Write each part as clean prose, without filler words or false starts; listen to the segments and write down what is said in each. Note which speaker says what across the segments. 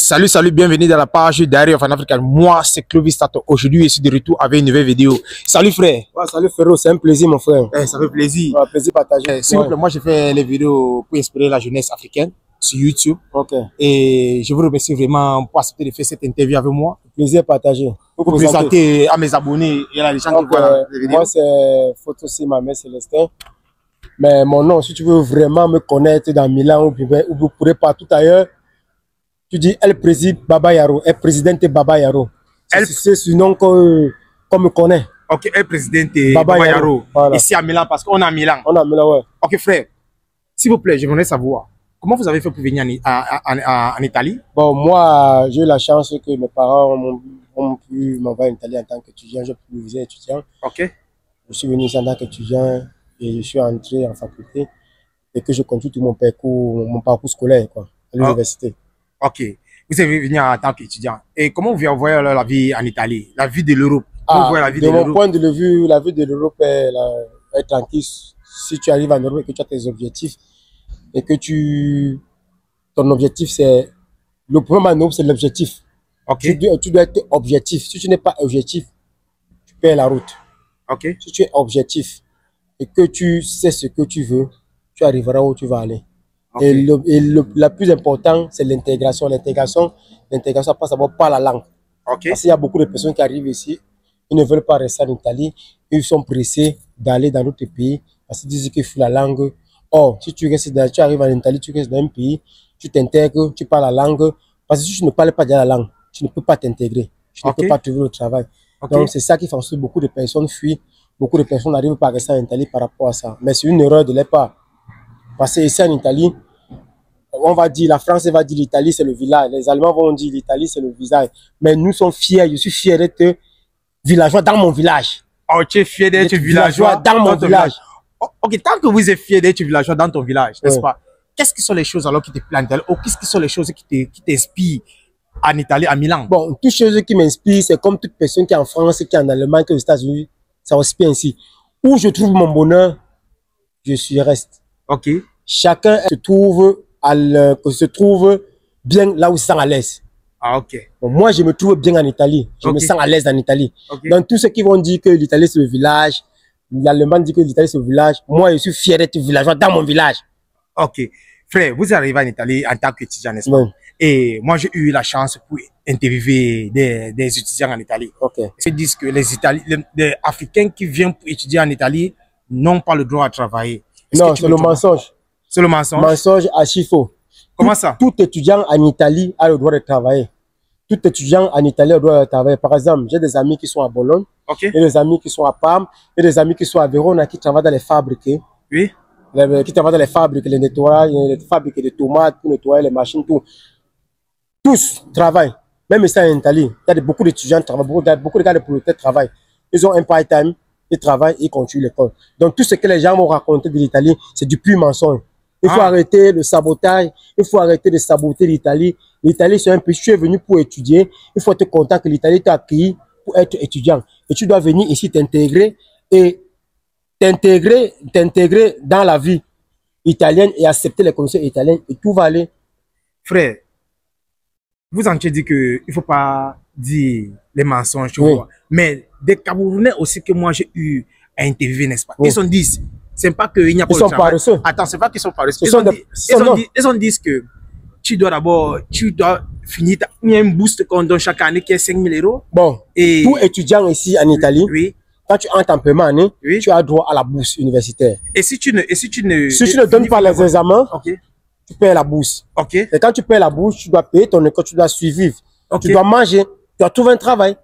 Speaker 1: Salut, salut, bienvenue dans la page Diary of an African. Moi, c'est Clovis Tato. Aujourd'hui, je suis de retour avec une nouvelle vidéo. Salut frère.
Speaker 2: Ouais, salut frérot, c'est un plaisir mon frère.
Speaker 1: Ça fait plaisir.
Speaker 2: Ouais, plaisir partagé.
Speaker 1: S'il vous plaît, moi, je fais les vidéos pour inspirer la jeunesse africaine sur YouTube.
Speaker 2: Ok.
Speaker 1: Et je vous remercie vraiment pour accepter de faire cette interview avec moi.
Speaker 2: Plaisir partagé.
Speaker 1: Pour présenter à mes abonnés et à les gens qui voient les vidéos.
Speaker 2: Moi, c'est Photossi Mamé Célestin. Mais mon nom, si tu veux vraiment me connaître dans Milan ou vous pourrez partout ailleurs, tu dis El Président Baba Yaro, El Présidente Baba Yaro. C'est ce nom qu'on me connaît.
Speaker 1: Ok, El Présidente Baba Yaro. Voilà. Ici à Milan, parce qu'on est à Milan.
Speaker 2: On est à Milan, ouais.
Speaker 1: Ok frère, s'il vous plaît, je voudrais savoir, comment vous avez fait pour venir en Italie?
Speaker 2: Bon, moi, j'ai eu la chance que mes parents ont pu m'envoyer en Italie en tant qu'étudiant. J'ai pu vivre étudiant.
Speaker 1: Ok.
Speaker 2: Je suis venu ici en tant qu'étudiant et je suis entré en faculté et que je continue tout mon parcours scolaire quoi, à l'université.
Speaker 1: Ok. Vous êtes venu en tant qu'étudiant. Et comment vous voyez la vie en Italie, la vie de l'Europe?
Speaker 2: De mon point de vue, la vie de l'Europe est tranquille. Si tu arrives en Europe et que tu as tes objectifs et que ton objectif c'est... Le problème en Europe, c'est l'objectif.
Speaker 1: Okay.
Speaker 2: Tu dois être objectif. Si tu n'es pas objectif, tu perds la route.
Speaker 1: Okay.
Speaker 2: Si tu es objectif et que tu sais ce que tu veux, tu arriveras où tu vas aller. Okay. La plus importante, c'est l'intégration. L'intégration passe d'abord par la langue.
Speaker 1: Okay.
Speaker 2: Parce qu'il y a beaucoup de personnes qui arrivent ici, ils ne veulent pas rester en Italie, ils sont pressés d'aller dans d'autres pays parce qu'ils disent qu'il faut la langue. Or, si tu arrives en Italie, tu restes dans un pays, tu t'intègres, tu parles la langue. Parce que si tu ne parles pas déjà la langue, tu ne peux pas t'intégrer, tu ne peux pas trouver le travail. Donc, c'est ça qui fait en sorte que beaucoup de personnes fuient, beaucoup de personnes n'arrivent pas à rester en Italie par rapport à ça. Mais c'est une erreur de leur part. Parce que ici en Italie, on va dire, la France va dire l'Italie c'est le village, les Allemands vont dire l'Italie c'est le visage. Mais nous sommes fiers, je suis fier d'être villageois dans mon village.
Speaker 1: Oh, tu es fier d'être villageois
Speaker 2: dans mon village.
Speaker 1: Ok, tant que vous êtes fier d'être villageois dans ton village, n'est-ce pas? Qu'est-ce qui sont les choses alors qui te plantent? Ou qu'est-ce qui sont les choses qui t'inspirent en Italie, à Milan?
Speaker 2: Bon, toutes choses qui m'inspirent, c'est comme toute personne qui est en France, qui est en Allemagne, qui est aux États-Unis, ça inspire ainsi. Où je trouve mon bonheur, je reste.
Speaker 1: Ok.
Speaker 2: Chacun se trouve bien là où il se sent à l'aise.
Speaker 1: Ah, ok.
Speaker 2: Bon, moi, je me trouve bien en Italie. Je me sens à l'aise en Italie. Donc, tous ceux qui vont dire que l'Italie, c'est le village, l'Allemagne dit que l'Italie, c'est le village, moi, je suis fier d'être villageois dans mon village. Ok.
Speaker 1: Frère, vous arrivez en Italie en tant qu'étudiant, n'est-ce pas? Et moi, j'ai eu la chance pour interviewer des étudiants en Italie. Ils disent que les Africains qui viennent pour étudier en Italie n'ont pas le droit à travailler.
Speaker 2: Non, c'est le mensonge.
Speaker 1: C'est le mensonge?
Speaker 2: Mensonge archi faux.
Speaker 1: Comment ça?
Speaker 2: Tout étudiant en Italie a le droit de travailler. Tout étudiant en Italie a le droit de travailler. Par exemple, j'ai des amis qui sont à Bologne, et des amis qui sont à Parme, et des amis qui sont à Verona qui travaillent dans les fabriques.
Speaker 1: Oui.
Speaker 2: Qui travaillent dans les fabriques, les nettoyages, les fabriques de tomates, pour nettoyer les machines, tout. Tous travaillent. Même ici en Italie, il y a beaucoup d'étudiants qui travaillent, beaucoup de gars de prolétaires travaillent. Ils ont un part-time, ils travaillent, ils continuent l'école. Donc tout ce que les gens m'ont raconté de l'Italie, c'est du pur mensonge. Il faut arrêter le sabotage, il faut arrêter de saboter l'Italie. L'Italie, c'est un pays, tu es venu pour étudier, il faut être content que l'Italie t'a accueilli pour être étudiant. Et tu dois venir ici t'intégrer et t'intégrer dans la vie italienne et accepter les conditions italiennes et tout va aller.
Speaker 1: Frère, vous en avez dit qu'il ne faut pas dire les mensonges, tu vois. Mais des Camerounais aussi que moi j'ai eu à interviewer, n'est-ce pas? Ils ont dit, c'est pas qu'il n'y a pas de travail.
Speaker 2: Ils sont paresseux.
Speaker 1: Attends, c'est pas qu'ils sont paresseux. Ils ont dit que tu dois finir, il y a un boost qu'on donne chaque année qui est 5 000 €.
Speaker 2: Bon, et tout étudiant ici en Italie, quand tu entres en paiement année, tu as droit à la bourse universitaire.
Speaker 1: Et si tu ne
Speaker 2: donnes pas les examens, tu payes la bourse. Et quand tu payes la bourse, tu dois payer ton école, tu dois suivre. Tu dois manger, tu dois trouver un travail.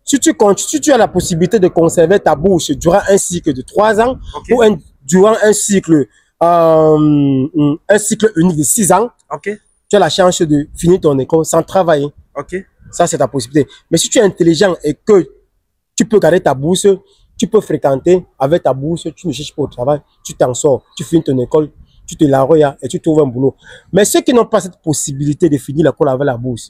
Speaker 2: Si tu as la possibilité de conserver ta bourse durant un cycle de 3 ans ou durant un cycle unique de 6 ans, tu as la chance de finir ton école sans travailler. Ça, c'est ta possibilité. Mais si tu es intelligent et que tu peux garder ta bourse, tu peux fréquenter avec ta bourse, tu ne cherches pas au travail, tu t'en sors, tu finis ton école, tu te la regardes et tu trouves un boulot. Mais ceux qui n'ont pas cette possibilité de finir l'école avec la bourse,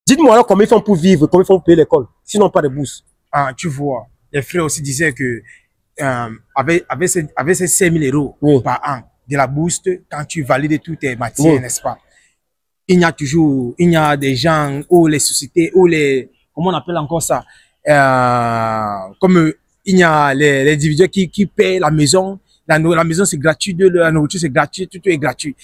Speaker 2: dites-moi alors combien ils font pour vivre, combien ils font pour payer l'école, s'ils n'ont pas de bourse.
Speaker 1: Ah, tu vois, les frères aussi disaient que avec ces 5 000 € par an de la bourse, quand tu valides toutes tes matières, n'est-ce pas? il y a des gens ou les sociétés ou les, comment on appelle encore ça, comme il y a les individus qui paient la maison, la maison c'est gratuit, la nourriture c'est gratuit, tout est gratuit.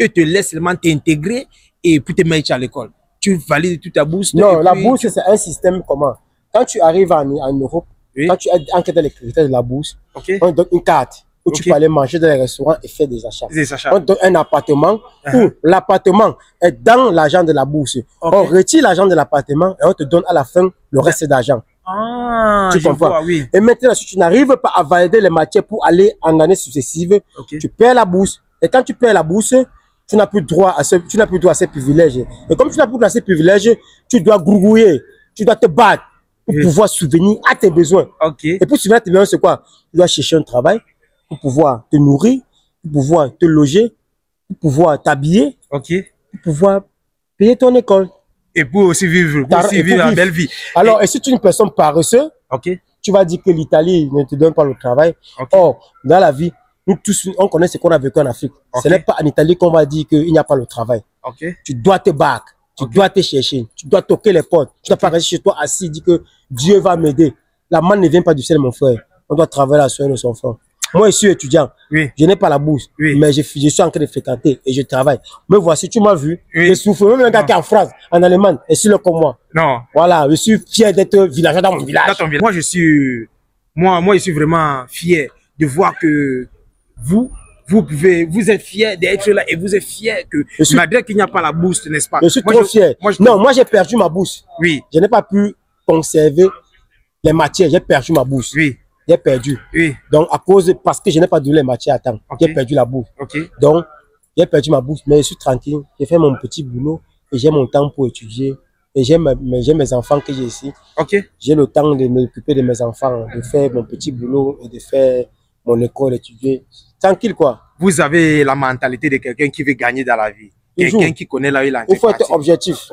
Speaker 1: Eux te laissent seulement t'intégrer et pour te mettre à l'école. Tu valides toute ta bourse.
Speaker 2: Non, la bourse c'est un système comment? Quand tu arrives en Europe, oui. Quand tu es enquête dans les critères de la bourse, okay. On donne une carte où tu peux aller manger dans les restaurants et faire des achats. On donne un appartement où l'appartement est dans l'argent de la bourse. On retire l'argent de l'appartement et on te donne à la fin le reste d'argent.
Speaker 1: Ah,
Speaker 2: tu comprends?
Speaker 1: Vois, oui.
Speaker 2: Et maintenant, si tu n'arrives pas à valider les matières pour aller en année successive, tu perds la bourse. Et quand tu perds la bourse, tu n'as plus droit à ces privilèges. Et comme tu n'as plus droit à ces privilèges, tu dois grouiller, tu dois te battre pour pouvoir subvenir à tes besoins. Et pour subvenir à tes besoins, c'est quoi? Tu dois chercher un travail pour pouvoir te nourrir, pour pouvoir te loger, pour pouvoir t'habiller, pour pouvoir payer ton école.
Speaker 1: Et pour aussi vivre, la belle vie.
Speaker 2: Alors, et si tu es une personne paresseuse, tu vas dire que l'Italie ne te donne pas le travail. Or, dans la vie, nous tous, on connaît ce qu'on a vécu en Afrique. Ce n'est pas en Italie qu'on va dire qu'il n'y a pas le travail. Tu dois te battre, tu dois te chercher, tu dois toquer les portes. Tu ne dois pas rester chez toi assis, dire que Dieu va m'aider. La manne ne vient pas du ciel, mon frère. On doit travailler la soeur de son frère. Moi, je suis étudiant. Je n'ai pas la bourse, mais je suis en train de fréquenter et je travaille. Mais voici, tu m'as vu. Je souffre. Même un gars qui est en France, en Allemagne, est sur le comme moi.
Speaker 1: Non.
Speaker 2: Voilà, je suis fier d'être villageois dans mon village.
Speaker 1: Moi, je suis vraiment fier de voir que vous êtes fier d'être là et vous êtes fier que malgré qu'il n'y a pas la bourse, n'est-ce pas?
Speaker 2: Je suis trop fier. Moi, j'ai perdu ma bourse. Je n'ai pas pu conserver les matières. J'ai perdu ma bourse. J'ai perdu. Donc, parce que je n'ai pas donné les matières à temps. J'ai perdu la bourse. Donc, j'ai perdu ma bourse, mais je suis tranquille. J'ai fait mon petit boulot et j'ai mon temps pour étudier. Et j'ai mes enfants que j'ai ici. J'ai le temps de m'occuper de mes enfants, de faire mon petit boulot et de faire mon école, étudier. Tranquille, quoi.
Speaker 1: Vous avez la mentalité de quelqu'un qui veut gagner dans la vie. Quelqu'un qui connaît la vie.
Speaker 2: Il faut être objectif.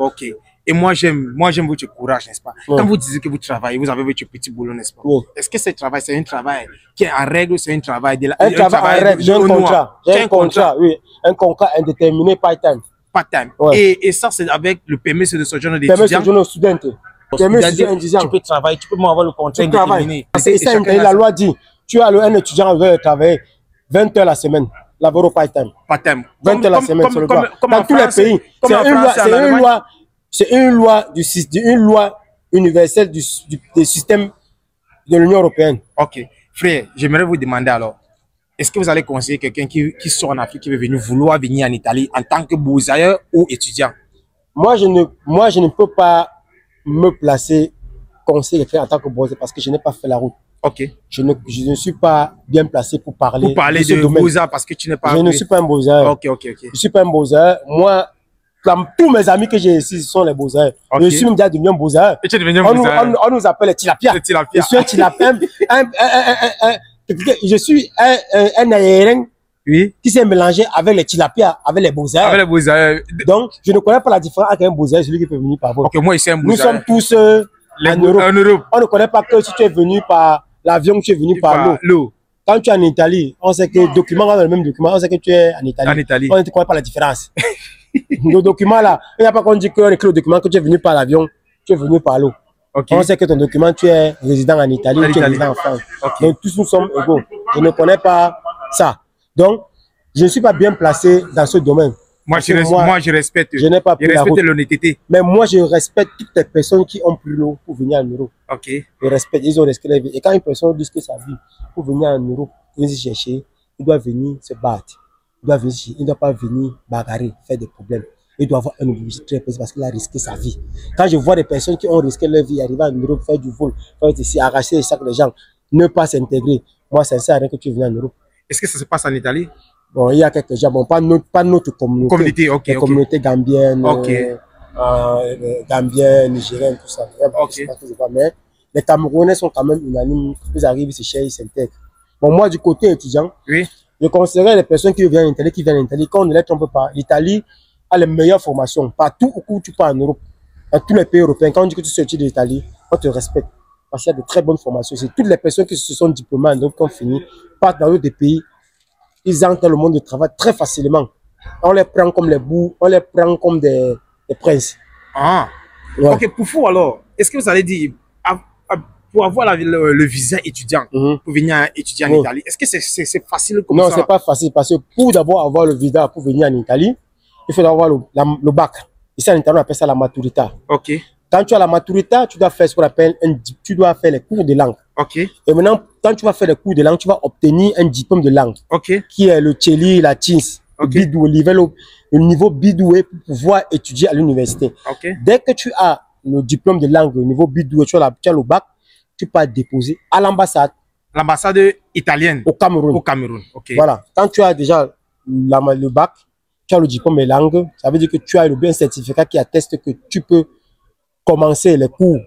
Speaker 1: Et moi, j'aime votre courage, n'est-ce pas? Quand vous dites que vous travaillez, vous avez votre petit boulot, n'est-ce pas? Est-ce que ce travail, c'est un travail qui est en règle ou c'est un travail de la...
Speaker 2: Un travail en règle, j'ai un contrat. J'ai un contrat, oui. Un contrat indéterminé, part-time.
Speaker 1: Part-time. Et ça, c'est avec le permis de sojourner d'étudiant.
Speaker 2: Permis de sojourner d'étudiant.
Speaker 1: Tu peux travailler, tu peux avoir le contrat indéterminé.
Speaker 2: C'est ça, la loi dit, tu as un étudiant qui veut travailler 20 heures la semaine. La au part-time.
Speaker 1: Part-time.
Speaker 2: 20 heures la semaine, c'est le droit. Dans tous les pays, c'est une loi universelle du système de l'Union européenne.
Speaker 1: Frère, j'aimerais vous demander alors, est-ce que vous allez conseiller quelqu'un qui sort en Afrique, qui veut vouloir venir en Italie en tant que boursier ou étudiant?
Speaker 2: Moi, je ne peux pas me placer conseiller quelqu'un en tant que boursier parce que je n'ai pas fait la route. Je ne suis pas bien placé pour parler
Speaker 1: de boursier parce que tu n'es pas...
Speaker 2: Je ne suis pas un boursier. Je ne suis pas un boursier. Moi, comme tous mes amis que j'ai ici, ce sont les beaux-arts. Je suis même déjà devenu un beau-arts. On nous appelle les tilapia. Je suis un tilapia. Je suis un aérien qui s'est mélangé avec les tilapia, avec les beaux-arts. Donc, je ne connais pas la différence avec un beau-art, celui qui peut venir par vous.
Speaker 1: Moi, ici, un beau-art.
Speaker 2: Nous sommes tous en Europe. On ne connaît pas que si tu es venu par l'avion, tu es venu par l'eau. Quand tu es en Italie, on sait que le document, on a le même document, on sait que tu es en Italie. On ne connaît pas la différence. Le document là, il n'y a pas qu'on dit qu'on écrit le document que tu es venu par l'avion, tu es venu par l'eau. On sait que ton document, tu es résident en Italie, tu es résident en France. Donc tous nous sommes égaux. Je ne connais pas ça. Donc, je ne suis pas bien placé dans ce domaine.
Speaker 1: Moi, je respecte.
Speaker 2: Je n'ai pas pris la route.
Speaker 1: L'honnêteté.
Speaker 2: Mais moi, je respecte toutes les personnes qui ont pris l'eau pour venir en Europe. Je respecte, ils ont risqué la vie. Et quand une personne dit que sa vie pour venir en Europe, pour venir chercher, il doit venir se battre. Il ne doit pas venir bagarrer, faire des problèmes. Il doit avoir un objectif très précis parce qu'il a risqué sa vie. Quand je vois des personnes qui ont risqué leur vie, arriver en Europe, faire du vol, faire ici, arracher les sacs des gens, ne pas s'intégrer, moi, ça ne sert à rien que tu viennes en Europe.
Speaker 1: Est-ce que ça se passe en Italie?
Speaker 2: Bon, il y a quelques gens, bon, pas notre communauté. Les communautés gambiennes, gambiennes, nigériennes, tout ça. Mais les Camerounais sont quand même unanimes. Ils arrivent, ils se cherchent, ils s'intègrent. Bon, moi, du côté étudiant, je considère les personnes qui viennent en Italie, quand on ne les trompe pas, l'Italie a les meilleures formations. Partout où tu pars en Europe, dans tous les pays européens, quand on dit que tu es étudiant d'Italie, on te respecte. Parce qu'il y a de très bonnes formations. C'est toutes les personnes qui se sont diplômées en Europe, qui ont fini, partent dans d'autres pays, ils entrent dans le monde du travail très facilement. On les prend comme les bouts, on les prend comme des princes.
Speaker 1: Ah, ouais. Ok, pour vous alors, est-ce que vous allez dire, pour avoir le visa étudiant, pour venir étudier en Italie, est-ce que c'est facile comme ça?
Speaker 2: Non, c'est pas facile parce que pour d'abord avoir le visa pour venir en Italie, il faut avoir le bac. Ici en Italie, on appelle ça la maturité.
Speaker 1: Ok.
Speaker 2: Quand tu as la maturité, tu dois faire ce qu'on appelle tu dois faire les cours de langue.
Speaker 1: Ok.
Speaker 2: Et maintenant, quand tu vas faire les cours de langue, tu vas obtenir un diplôme de langue.
Speaker 1: Ok.
Speaker 2: Qui est le Tcheli, la Tins,
Speaker 1: okay.
Speaker 2: le niveau bidoué pour pouvoir étudier à l'université.
Speaker 1: Okay.
Speaker 2: Dès que tu as le diplôme de langue au niveau bidoué, tu as le bac, tu peux déposer à l'ambassade.
Speaker 1: L'ambassade italienne.
Speaker 2: Au Cameroun.
Speaker 1: Au Cameroun. Okay.
Speaker 2: Voilà. Quand tu as déjà le bac, tu as le diplôme de langue, ça veut dire que tu as le bien certificat qui atteste que tu peux commencer les cours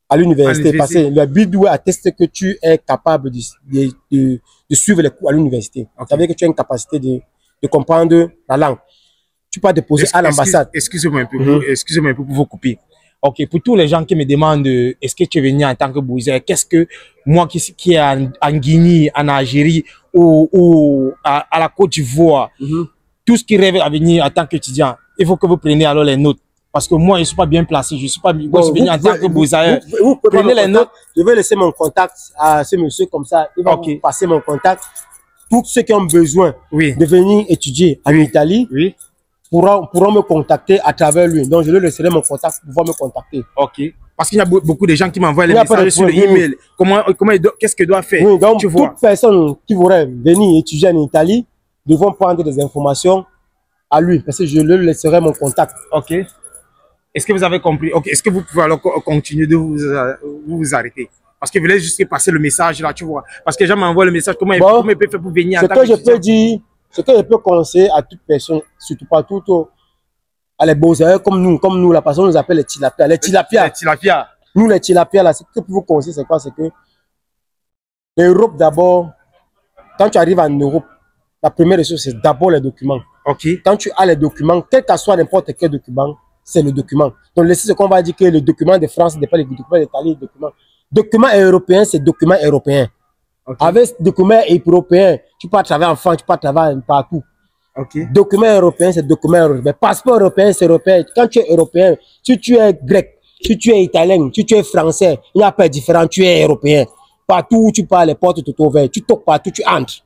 Speaker 2: à l'université. Parce que le bidoué atteste que tu es capable de suivre les cours à l'université. Okay. Ça veut dire que tu as une capacité de comprendre la langue. Tu peux déposer à l'ambassade.
Speaker 1: Excusez-moi un peu, excusez-moi un peu pour vous couper. Ok, pour tous les gens qui me demandent est-ce que tu es venu en tant que Bouzaï, qu'est-ce que moi qui est en Guinée, en Algérie ou à la Côte d'Ivoire, tout ce qui rêve à venir en tant qu'étudiant, il faut que vous preniez alors les notes. Parce que moi, je ne suis pas bien placé, je ne suis pas bien venu en tant que Bouzaï.
Speaker 2: Vous prenez les notes. Je vais laisser mon contact à ce monsieur comme ça. Il va vous passer mon contact. Pour ceux qui ont besoin de venir étudier en Italie, pourront me contacter à travers lui. Donc, je lui laisserai mon contact pour pouvoir me contacter.
Speaker 1: Ok. Parce qu'il y a beaucoup de gens qui m'envoient les messages sur l'email. Qu'est-ce que doit faire?
Speaker 2: Oui, donc, toute personne qui voudrait venir étudier en Italie devront prendre des informations à lui. Parce que je lui laisserai mon contact.
Speaker 1: Ok. Est-ce que vous avez compris? Ok. Est-ce que vous pouvez alors continuer de vous arrêter? Parce que vous voulez juste passer le message là, tu vois. Parce que les gens m'envoient le message. Comment il peut faire pour venir en tant
Speaker 2: que je peux dire. Ce que je peux conseiller à toute personne, surtout pas tout à les beaux-arts comme nous, la personne nous appelle les tilapia. Les tilapia. Nous, les tilapia, là, ce que pour vous conseiller, c'est quoi? C'est que l'Europe, d'abord, quand tu arrives en Europe, la première chose, c'est d'abord les documents.
Speaker 1: Ok.
Speaker 2: Quand tu as les documents, quel que soit n'importe quel document, c'est le document. Donc, laissez ce qu'on va dire que le document de France n'est pas le document d'Italie, le document. Document européen, c'est document européen. Okay. Avec document européen, tu peux travailler en France, tu peux travailler partout.
Speaker 1: Okay.
Speaker 2: Document européen, c'est document européen. Passeport européen, c'est européen. Quand tu es européen, si tu es grec, si tu es italien, si tu es français, il n'y a pas de différence, tu es européen. Partout où tu parles, les portes te trouvent ouvertes. Tu toques partout, tu entres.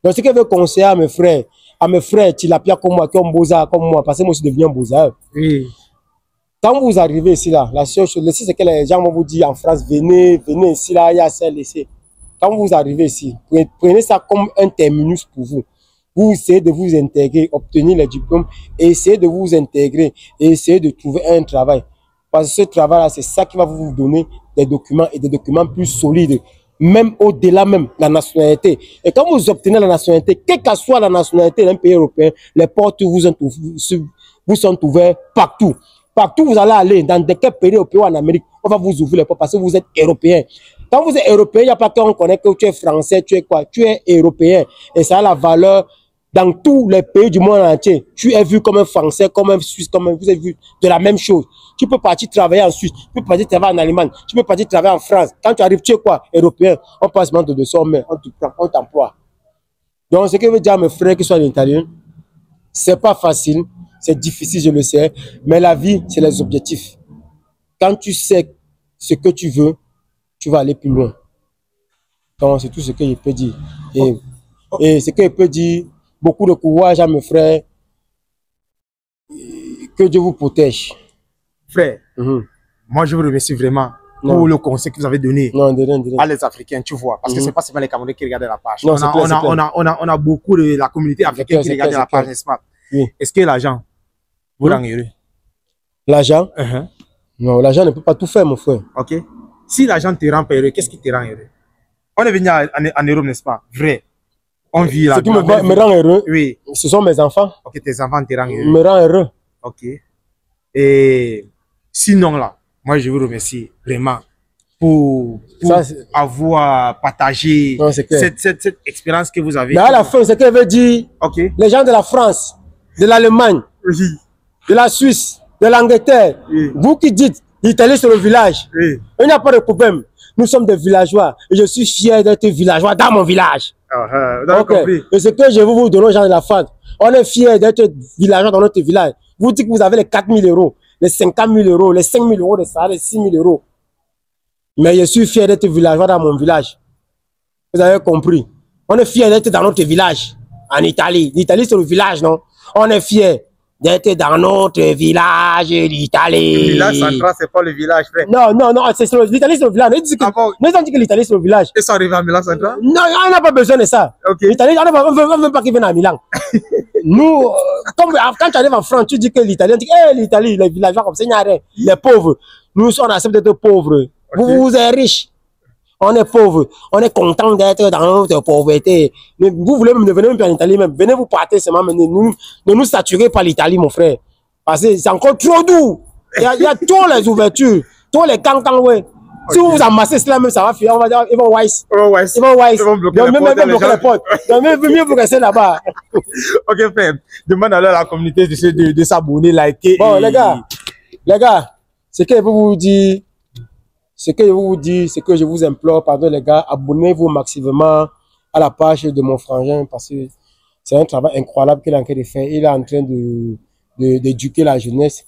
Speaker 2: Donc, ce que je veux conseiller à mes frères, tilapia comme moi, qui ont beaux-arts comme moi, parce que moi aussi je deviens beaux-arts.
Speaker 1: Oui.
Speaker 2: Quand vous arrivez ici, là, la seule chose, c'est que les gens vont vous dire en France, venez ici, là, il y a ça, laissez. Quand vous arrivez ici, prenez ça comme un terminus pour vous. Vous essayez de vous intégrer, obtenir les diplômes, et essayez de vous intégrer, et essayez de trouver un travail. Parce que ce travail-là, c'est ça qui va vous donner des documents et des documents plus solides, même au-delà même de la nationalité. Et quand vous obtenez la nationalité, quelle que soit la nationalité d'un pays européen, les portes vous sont ouvertes partout. Partout où vous allez aller, dans quel pays européen ou en Amérique, on va vous ouvrir les portes parce que vous êtes européen. Quand vous êtes européen, il n'y a pas qu'on connaît que tu es français, tu es quoi? Tu es européen. Et ça a la valeur dans tous les pays du monde entier. Tu es vu comme un français, comme un suisse, vous êtes vu de la même chose. Tu peux partir travailler en Suisse, tu peux partir travailler en Allemagne, tu peux partir travailler en France. Quand tu arrives, tu es quoi? Européen. On passe maintenant de son main, on te prend, on t'emploie. Donc, ce que veut dire à mes frères qui sont en Italien, c'est pas facile, c'est difficile, je le sais, mais la vie, c'est les objectifs. Quand tu sais ce que tu veux, tu vas aller plus loin. Donc, c'est tout ce que je peux dire. Et ce que je peux dire, beaucoup de courage à mes frères. Que Dieu vous protège.
Speaker 1: Frère, moi je vous remercie vraiment pour le conseil que vous avez donné à les Africains, tu vois. Parce que ce n'est pas seulement les Camerounais qui regardent la page. Non, on a beaucoup de la communauté africaine qui regarde la page, n'est-ce pas? Oui. Est-ce que l'argent vous rend heureux?
Speaker 2: L'argent? Non, l'argent ne peut pas tout faire, mon frère.
Speaker 1: Ok. Si l'argent te rend pas heureux, qu'est-ce qui te rend heureux? On est venu en Europe, n'est-ce pas? Vrai. On vit là.
Speaker 2: Ce qui me rend heureux,
Speaker 1: oui,
Speaker 2: ce sont mes enfants.
Speaker 1: Ok, tes enfants te rendent heureux.
Speaker 2: Me rend heureux.
Speaker 1: Ok. Et sinon, là, moi, je vous remercie vraiment pour avoir partagé cette expérience que vous avez.
Speaker 2: Mais à la fin, ce qu'elle veut dire, les gens de la France, de l'Allemagne, de la Suisse, de l'Angleterre, vous qui dites l'Italie c'est le village, il n'y a pas de problème. Nous sommes des villageois et je suis fier d'être villageois dans mon village.
Speaker 1: Vous avez compris.
Speaker 2: Et ce que je veux vous donner aux gens de la FAD, on est fiers d'être villageois dans notre village. Vous dites que vous avez les 4 000 euros, les 50 000 euros, les 5 000 euros, les salaires, les 6 000 euros. Mais je suis fier d'être villageois dans mon village. Vous avez compris. On est fiers d'être dans notre village, en Italie. L'Italie, c'est le village, non? On est fiers d'être dans notre village d'Italie.
Speaker 1: Le village central, c'est pas le village, frère.
Speaker 2: Non, l'Italie, c'est le village. Nous avons dit que l'Italie, c'est le village.
Speaker 1: Ils sont arrivés à Milan central?
Speaker 2: Non, on n'a pas besoin de ça.
Speaker 1: Okay.
Speaker 2: L'Italie, on ne veut pas qu'ils viennent à Milan. Nous, quand tu arrives en France, tu dis que l'Italie, on dit que l'Italie, les villageois comme ça, il n'y a rien. Les pauvres. Nous, on accepte d'être pauvres. Okay. Vous êtes riches. On est pauvres. On est content d'être dans notre pauvreté. Vous voulez même venir en Italie, même. Venez vous partir seulement, mais ne nous saturez pas l'Italie, mon frère. Parce que c'est encore trop doux. Il y a toutes les ouvertures, tous les cantons, ouais. Okay. Si vous amassez cela, même ça va finir. On va dire, ils vont wise. Ils vont bloquer les portes. Donc, mieux vous restez là-bas.
Speaker 1: Ok, frère. Demande alors à la communauté de s'abonner, liker.
Speaker 2: Bon, les gars, ce que je vous dis, ce que je vous implore, pardon les gars, abonnez-vous massivement à la page de mon frangin parce que c'est un travail incroyable qu'il est en train de faire. Il est en train d'éduquer la jeunesse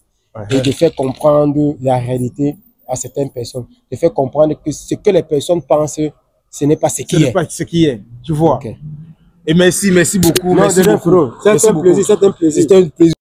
Speaker 2: et de faire comprendre la réalité à certaines personnes. De faire comprendre que ce que les personnes pensent, ce n'est pas ce qui est. Ce n'est
Speaker 1: pas ce qui est, tu vois. Okay. Et merci beaucoup.
Speaker 2: Non,
Speaker 1: merci beaucoup.
Speaker 2: C'est un plaisir.